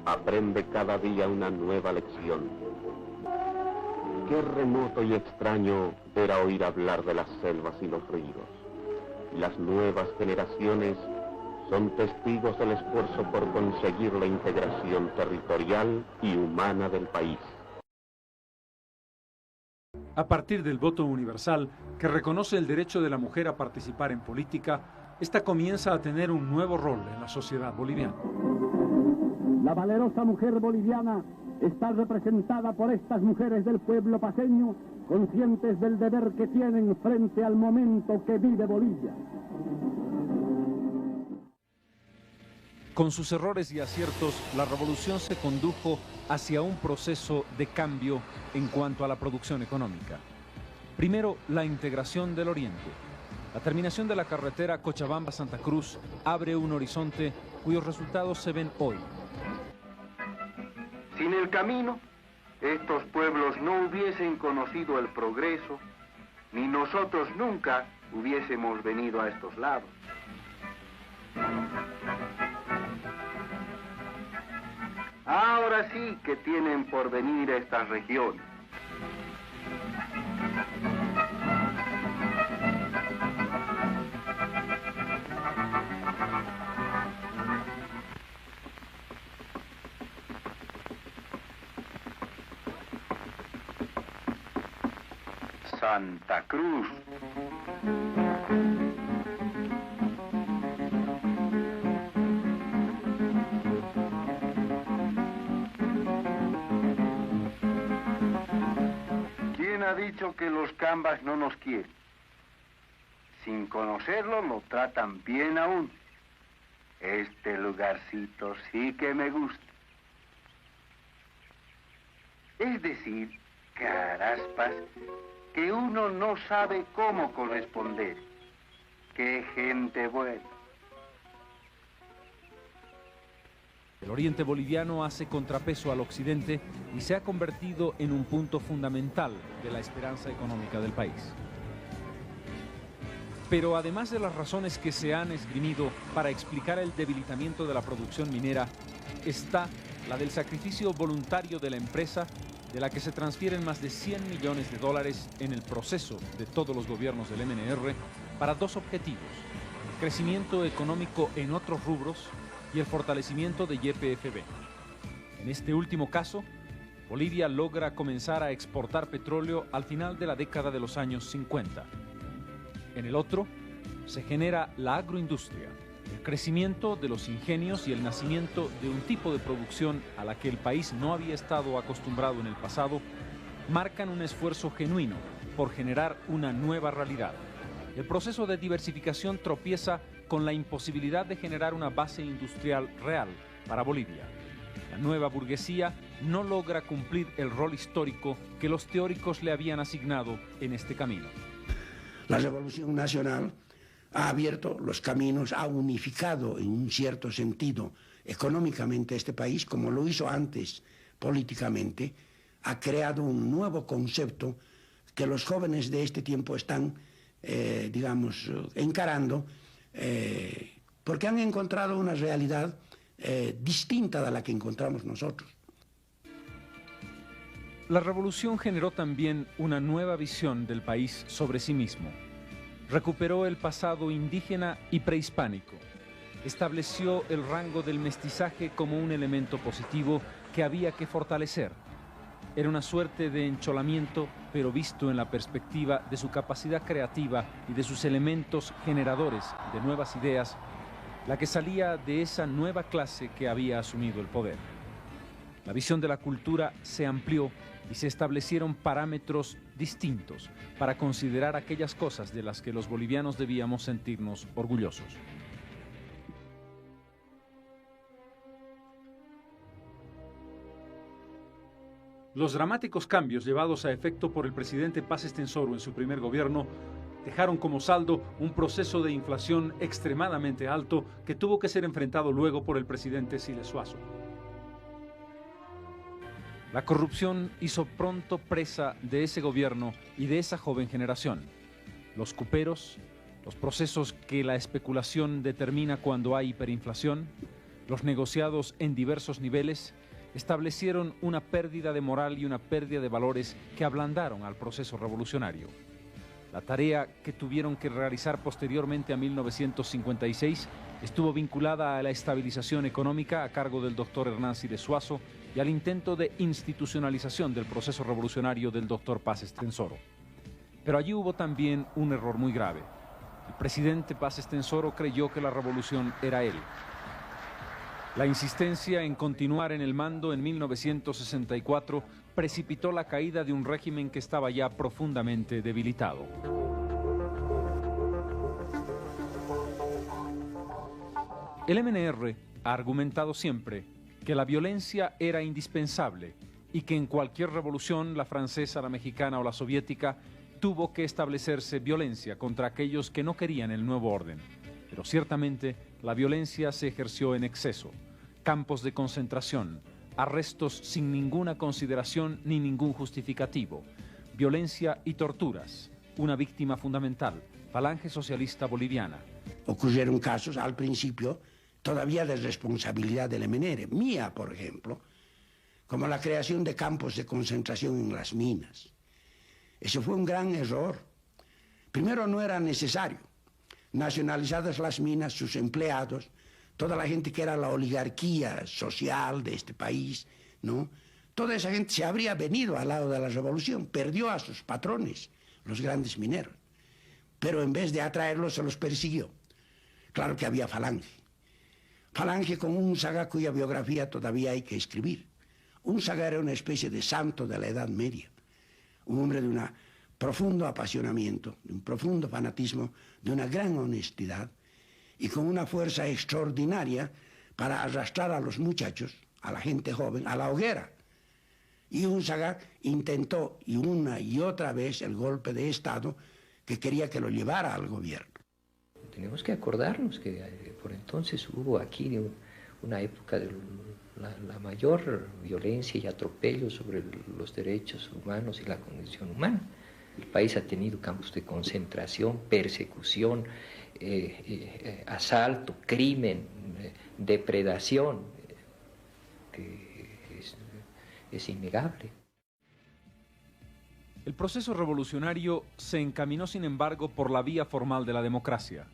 aprende cada día una nueva lección. Qué remoto y extraño era oír hablar de las selvas y los ríos. Las nuevas generaciones son testigos del esfuerzo por conseguir la integración territorial y humana del país. A partir del voto universal, que reconoce el derecho de la mujer a participar en política, esta comienza a tener un nuevo rol en la sociedad boliviana. La valerosa mujer boliviana está representada por estas mujeres del pueblo paceño, conscientes del deber que tienen frente al momento que vive Bolivia. Con sus errores y aciertos, la revolución se condujo hacia un proceso de cambio en cuanto a la producción económica. Primero, la integración del Oriente. La terminación de la carretera Cochabamba-Santa Cruz abre un horizonte cuyos resultados se ven hoy. Sin el camino, estos pueblos no hubiesen conocido el progreso, ni nosotros nunca hubiésemos venido a estos lados. Ahora sí que tienen por venir estas regiones. Santa Cruz. ¿Quién ha dicho que los cambas no nos quieren? Sin conocerlo, lo tratan bien aún. Este lugarcito sí que me gusta. Es decir, caraspas, que uno no sabe cómo corresponder. ¡Qué gente buena! El oriente boliviano hace contrapeso al occidente y se ha convertido en un punto fundamental de la esperanza económica del país. Pero además de las razones que se han esgrimido para explicar el debilitamiento de la producción minera, está la del sacrificio voluntario de la empresa, de la que se transfieren más de 100 millones de dólares en el proceso de todos los gobiernos del MNR para dos objetivos: el crecimiento económico en otros rubros y el fortalecimiento de YPFB. En este último caso, Bolivia logra comenzar a exportar petróleo al final de la década de los años 50. En el otro, se genera la agroindustria, el crecimiento de los ingenios y el nacimiento de un tipo de producción a la que el país no había estado acostumbrado en el pasado, marcan un esfuerzo genuino por generar una nueva realidad. El proceso de diversificación tropieza con la imposibilidad de generar una base industrial real para Bolivia. La nueva burguesía no logra cumplir el rol histórico que los teóricos le habían asignado en este camino. La Revolución Nacional ha abierto los caminos, ha unificado en un cierto sentido económicamente este país, como lo hizo antes políticamente, ha creado un nuevo concepto que los jóvenes de este tiempo están, encarando, porque han encontrado una realidad distinta de la que encontramos nosotros. La revolución generó también una nueva visión del país sobre sí mismo. Recuperó el pasado indígena y prehispánico. Estableció el rango del mestizaje como un elemento positivo que había que fortalecer. Era una suerte de encholamiento, pero visto en la perspectiva de su capacidad creativa y de sus elementos generadores de nuevas ideas, la que salía de esa nueva clase que había asumido el poder. La visión de la cultura se amplió y se establecieron parámetros distintos para considerar aquellas cosas de las que los bolivianos debíamos sentirnos orgullosos. Los dramáticos cambios llevados a efecto por el presidente Paz Estenssoro en su primer gobierno dejaron como saldo un proceso de inflación extremadamente alto que tuvo que ser enfrentado luego por el presidente Siles Zuazo. La corrupción hizo pronto presa de ese gobierno y de esa joven generación. Los cuperos, los procesos que la especulación determina cuando hay hiperinflación, los negociados en diversos niveles, establecieron una pérdida de moral y una pérdida de valores que ablandaron al proceso revolucionario. La tarea que tuvieron que realizar posteriormente a 1956 estuvo vinculada a la estabilización económica a cargo del doctor Hernán Siles Zuazo y al intento de institucionalización del proceso revolucionario del doctor Paz Estenssoro. Pero allí hubo también un error muy grave. El presidente Paz Estenssoro creyó que la revolución era él. La insistencia en continuar en el mando en 1964 precipitó la caída de un régimen que estaba ya profundamente debilitado. El MNR ha argumentado siempre que la violencia era indispensable y que en cualquier revolución, la francesa, la mexicana o la soviética, tuvo que establecerse violencia contra aquellos que no querían el nuevo orden. Pero ciertamente la violencia se ejerció en exceso. Campos de concentración, arrestos sin ninguna consideración ni ningún justificativo, violencia y torturas. Una víctima fundamental, Falange Socialista Boliviana. Ocurrieron casos al principio todavía de responsabilidad del MNR, mía por ejemplo, como la creación de campos de concentración en las minas. Ese fue un gran error. Primero, no era necesario. Nacionalizadas las minas, sus empleados, toda la gente que era la oligarquía social de este país, ¿no? Toda esa gente se habría venido al lado de la revolución, perdió a sus patrones, los grandes mineros. Pero en vez de atraerlos, se los persiguió. Claro que había Falange. Falange con Unzaga, cuya biografía todavía hay que escribir. Unzaga era una especie de santo de la Edad Media, un hombre de un profundo apasionamiento, de un profundo fanatismo, de una gran honestidad y con una fuerza extraordinaria para arrastrar a los muchachos, a la gente joven, a la hoguera. Y Unzaga intentó, y una y otra vez, el golpe de Estado que quería que lo llevara al gobierno. Tenemos que acordarnos que por entonces hubo aquí una época de la mayor violencia y atropello sobre los derechos humanos y la condición humana. El país ha tenido campos de concentración, persecución, asalto, crimen, depredación, que es innegable. El proceso revolucionario se encaminó, sin embargo, por la vía formal de la democracia.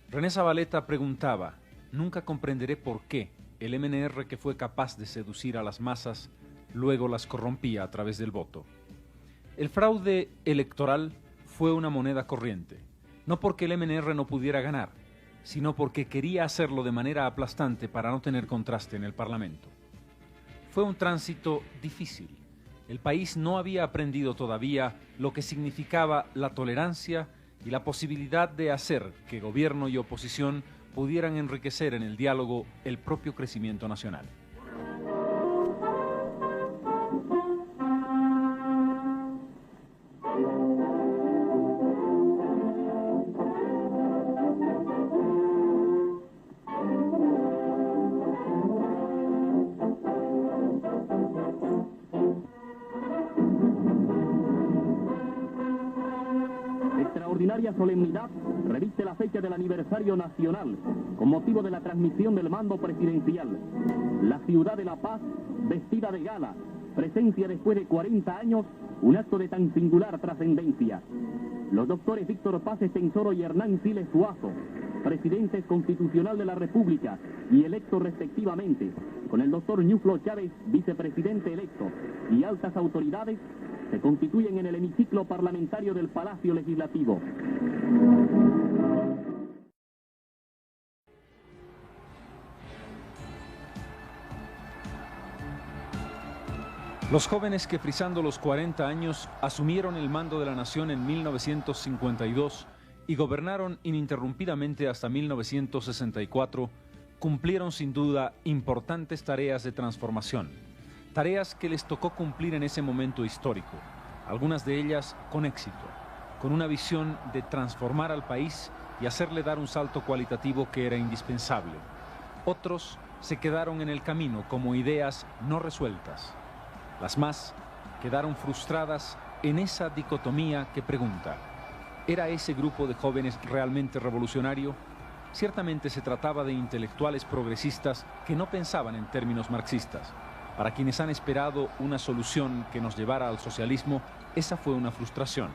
René Zavaleta preguntaba: nunca comprenderé por qué el MNR, que fue capaz de seducir a las masas, luego las corrompía a través del voto. El fraude electoral fue una moneda corriente, no porque el MNR no pudiera ganar, sino porque quería hacerlo de manera aplastante para no tener contraste en el Parlamento. Fue un tránsito difícil. El país no había aprendido todavía lo que significaba la tolerancia y la posibilidad de hacer que gobierno y oposición pudieran enriquecer en el diálogo el propio crecimiento nacional. Extraordinaria solemnidad reviste la fecha del aniversario nacional con motivo de la transmisión del mando presidencial. La ciudad de La Paz, vestida de gala, presencia después de 40 años un acto de tan singular trascendencia. Los doctores Víctor Paz Estenssoro y Hernán Siles Zuazo, presidente constitucional de la República y electo respectivamente, con el doctor Ñuflo Chávez, vicepresidente electo, y altas autoridades, se constituyen en el hemiciclo parlamentario del Palacio Legislativo. Los jóvenes que frisando los 40 años asumieron el mando de la nación en 1952 y gobernaron ininterrumpidamente hasta 1964, cumplieron sin duda importantes tareas de transformación, tareas que les tocó cumplir en ese momento histórico, algunas de ellas con éxito, con una visión de transformar al país y hacerle dar un salto cualitativo que era indispensable. Otros se quedaron en el camino como ideas no resueltas. Las más quedaron frustradas en esa dicotomía que pregunta: ¿era ese grupo de jóvenes realmente revolucionario? Ciertamente se trataba de intelectuales progresistas que no pensaban en términos marxistas. Para quienes han esperado una solución que nos llevara al socialismo, esa fue una frustración.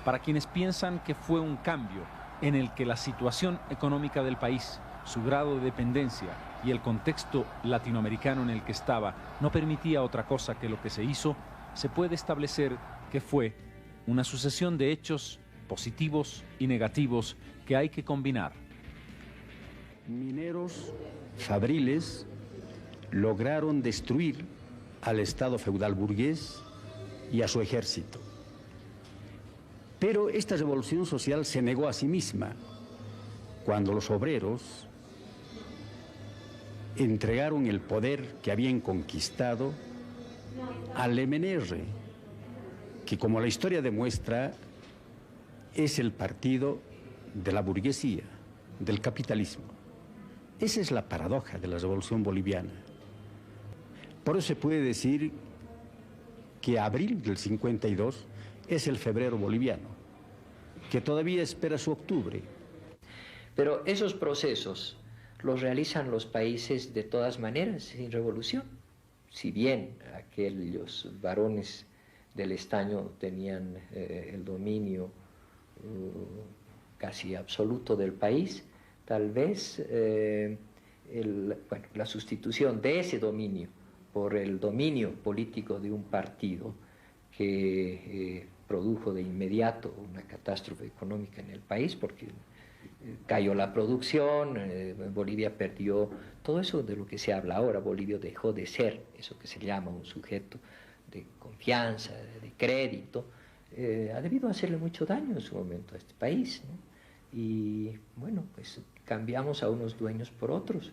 Para quienes piensan que fue un cambio en el que la situación económica del país, su grado de dependencia y el contexto latinoamericano en el que estaba no permitía otra cosa que lo que se hizo, se puede establecer que fue una sucesión de hechos positivos y negativos que hay que combinar. Mineros fabriles lograron destruir al Estado feudal burgués y a su ejército. Pero esta revolución social se negó a sí misma cuando los obreros entregaron el poder que habían conquistado al MNR, que, como la historia demuestra, es el partido de la burguesía, del capitalismo. Esa es la paradoja de la revolución boliviana. Por eso se puede decir que abril del 52 es el febrero boliviano, que todavía espera su octubre. Pero esos procesos los realizan los países de todas maneras, sin revolución. Si bien aquellos varones del estaño tenían el dominio casi absoluto del país, tal vez la sustitución de ese dominio por el dominio político de un partido que produjo de inmediato una catástrofe económica en el país, porque cayó la producción, Bolivia perdió todo eso de lo que se habla ahora. Bolivia dejó de ser eso que se llama un sujeto de confianza, de crédito. Ha debido hacerle mucho daño en su momento a este país, ¿no? Y bueno, pues cambiamos a unos dueños por otros,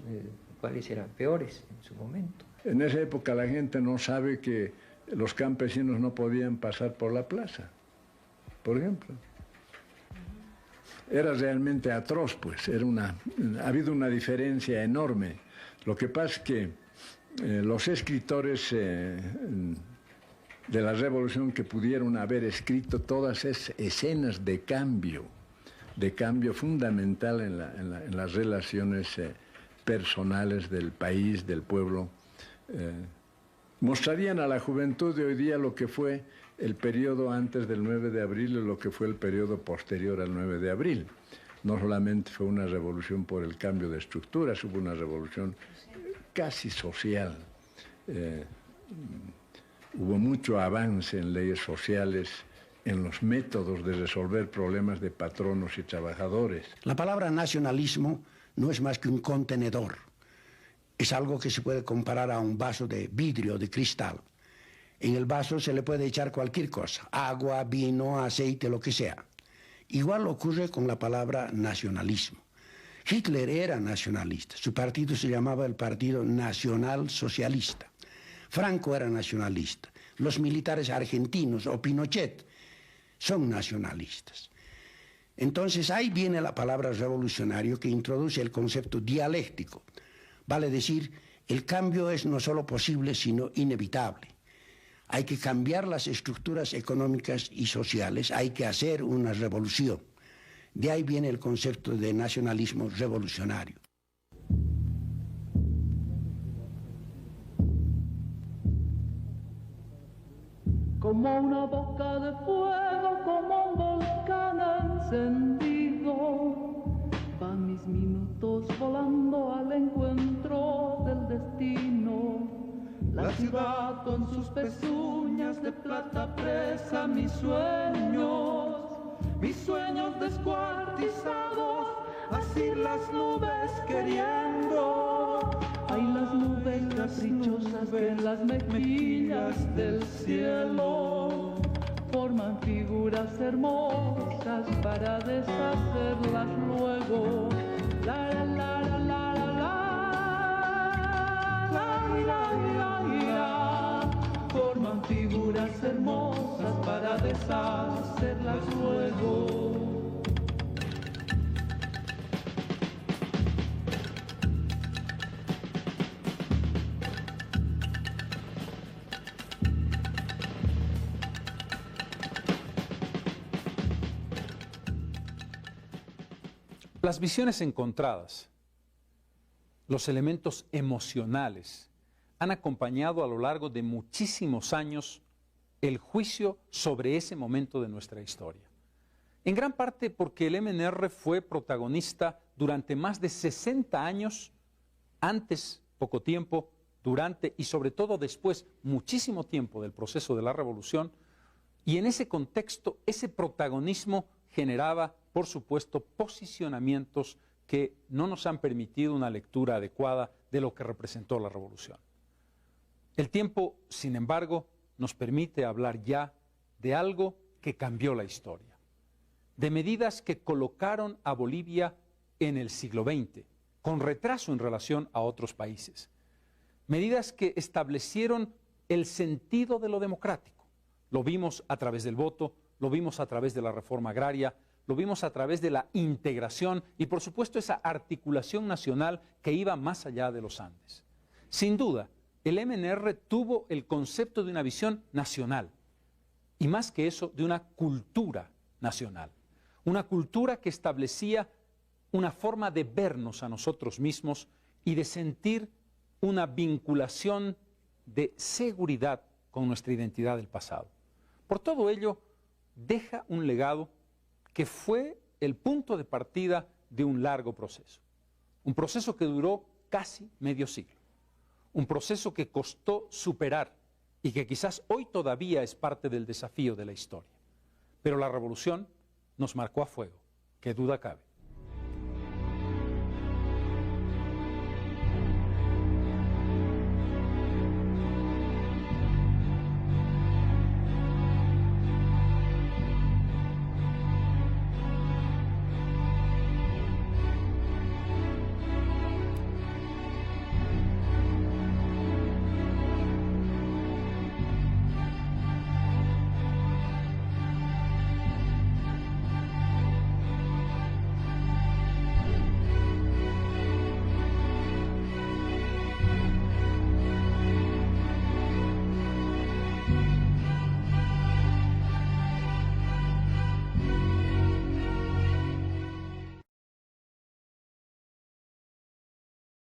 cuáles eran peores en su momento. En esa época la gente no sabe que los campesinos no podían pasar por la plaza, por ejemplo. Era realmente atroz, pues, ha habido una diferencia enorme. Lo que pasa es que los escritores de la revolución que pudieron haber escrito todas esas escenas de cambio fundamental en las relaciones personales del país, del pueblo, mostrarían a la juventud de hoy día lo que fue el periodo antes del 9 de abril y lo que fue el periodo posterior al 9 de abril. No solamente fue una revolución por el cambio de estructuras, hubo una revolución casi social. Hubo mucho avance en leyes sociales, en los métodos de resolver problemas de patronos y trabajadores. La palabra nacionalismo no es más que un contenedor. Es algo que se puede comparar a un vaso de vidrio, de cristal. En el vaso se le puede echar cualquier cosa, agua, vino, aceite, lo que sea. Igual ocurre con la palabra nacionalismo. Hitler era nacionalista, su partido se llamaba el Partido Nacional Socialista. Franco era nacionalista, los militares argentinos o Pinochet son nacionalistas. Entonces ahí viene la palabra revolucionario que introduce el concepto dialéctico. Vale decir, el cambio es no solo posible, sino inevitable. Hay que cambiar las estructuras económicas y sociales, hay que hacer una revolución. De ahí viene el concepto de nacionalismo revolucionario. Como una boca de fuego, como un volcán encendido, van mis todos volando al encuentro del destino. La ciudad con sus pezuñas de plata presa mis sueños descuartizados, así las nubes queriendo. Hay las nubes caprichosas que en las mejillas del cielo forman figuras hermosas para deshacerlas luego. La la la la la la la, forman figuras hermosas para deshacerlas luego. Las visiones encontradas, los elementos emocionales, han acompañado a lo largo de muchísimos años el juicio sobre ese momento de nuestra historia. En gran parte porque el MNR fue protagonista durante más de 60 años, antes, poco tiempo, durante y sobre todo después, muchísimo tiempo del proceso de la revolución, y en ese contexto, ese protagonismo generaba, por supuesto, posicionamientos que no nos han permitido una lectura adecuada de lo que representó la revolución. El tiempo, sin embargo, nos permite hablar ya de algo que cambió la historia, de medidas que colocaron a Bolivia en el siglo XX, con retraso en relación a otros países, medidas que establecieron el sentido de lo democrático. Lo vimos a través del voto, lo vimos a través de la reforma agraria, lo vimos a través de la integración y, por supuesto, esa articulación nacional que iba más allá de los Andes. Sin duda, el MNR tuvo el concepto de una visión nacional y, más que eso, de una cultura nacional. Una cultura que establecía una forma de vernos a nosotros mismos y de sentir una vinculación de seguridad con nuestra identidad del pasado. Por todo ello, deja un legado que fue el punto de partida de un largo proceso. Un proceso que duró casi medio siglo. Un proceso que costó superar y que quizás hoy todavía es parte del desafío de la historia. Pero la revolución nos marcó a fuego, qué duda cabe.